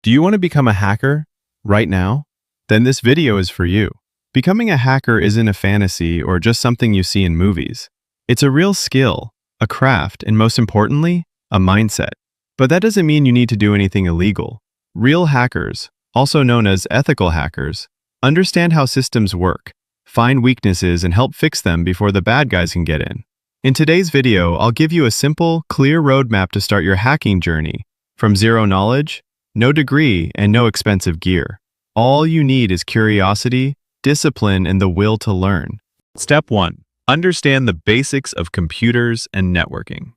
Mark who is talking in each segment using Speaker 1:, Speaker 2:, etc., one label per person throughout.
Speaker 1: Do you want to become a hacker right now? Then this video is for you. Becoming a hacker isn't a fantasy or just something you see in movies. It's a real skill, a craft, and most importantly, a mindset. But that doesn't mean you need to do anything illegal. Real hackers, also known as ethical hackers, understand how systems work, find weaknesses, and help fix them before the bad guys can get in. In today's video, I'll give you a simple, clear roadmap to start your hacking journey. From zero knowledge, no degree, and no expensive gear. All you need is curiosity, discipline, and the will to learn. Step 1. Understand the basics of computers and networking.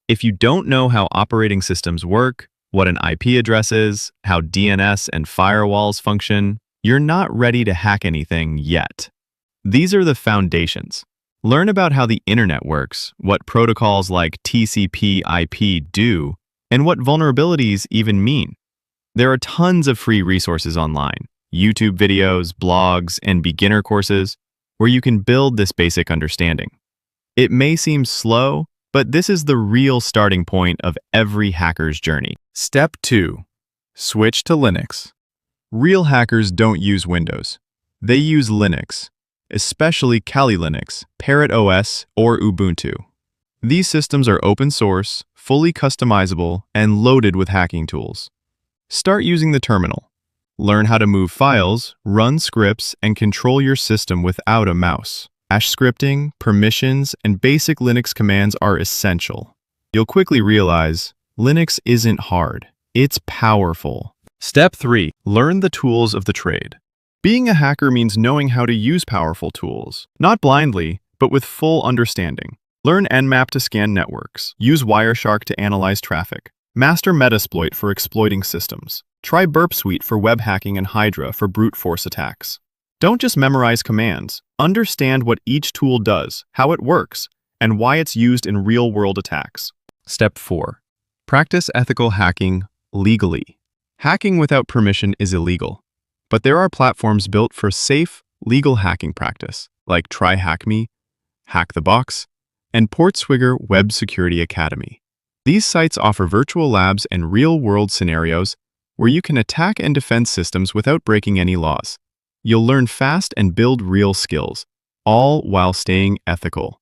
Speaker 1: If you don't know how operating systems work, what an IP address is, how DNS and firewalls function, you're not ready to hack anything yet. These are the foundations. Learn about how the internet works, what protocols like TCP/IP do, and what vulnerabilities even mean. There are tons of free resources online, YouTube videos, blogs, and beginner courses where you can build this basic understanding. It may seem slow, but this is the real starting point of every hacker's journey. Step 2. Switch to Linux. Real hackers don't use Windows. They use Linux, especially Kali Linux, Parrot OS, or Ubuntu. These systems are open source, fully customizable, and loaded with hacking tools. Start using the terminal. Learn how to move files, run scripts, and control your system without a mouse. Bash scripting, permissions, and basic Linux commands are essential. You'll quickly realize Linux isn't hard. It's powerful. Step 3. Learn the tools of the trade. Being a hacker means knowing how to use powerful tools, not blindly, but with full understanding. Learn Nmap to scan networks. Use Wireshark to analyze traffic. Master Metasploit for exploiting systems. Try Burp Suite for web hacking and Hydra for brute force attacks. Don't just memorize commands. Understand what each tool does, how it works, and why it's used in real-world attacks. Step 4. Practice ethical hacking legally. Hacking without permission is illegal, but there are platforms built for safe, legal hacking practice, like TryHackMe, Hack the Box, and Portswigger Web Security Academy. These sites offer virtual labs and real-world scenarios where you can attack and defend systems without breaking any laws. You'll learn fast and build real skills, all while staying ethical.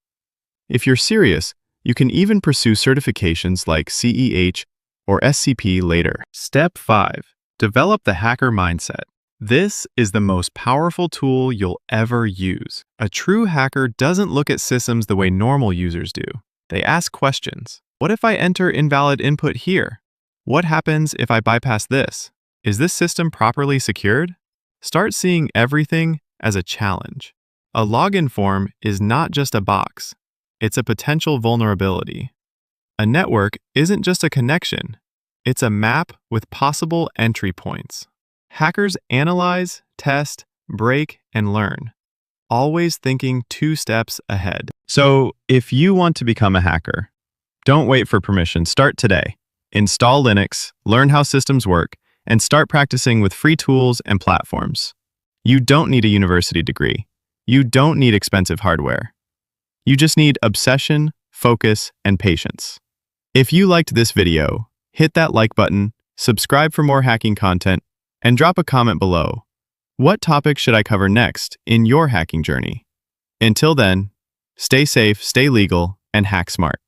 Speaker 1: If you're serious, you can even pursue certifications like CEH or SCP later. Step 5. Develop the hacker mindset. This is the most powerful tool you'll ever use. A true hacker doesn't look at systems the way normal users do. They ask questions. What if I enter invalid input here? What happens if I bypass this? Is this system properly secured? Start seeing everything as a challenge. A login form is not just a box. It's a potential vulnerability. A network isn't just a connection. It's a map with possible entry points. Hackers analyze, test, break, and learn, always thinking 2 steps ahead. So, if you want to become a hacker, don't wait for permission. Start today. Install Linux, learn how systems work, and start practicing with free tools and platforms. You don't need a university degree. You don't need expensive hardware. You just need obsession, focus, and patience. If you liked this video, hit that like button, subscribe for more hacking content, and drop a comment below. What topic should I cover next in your hacking journey? Until then, stay safe, stay legal, and hack smart.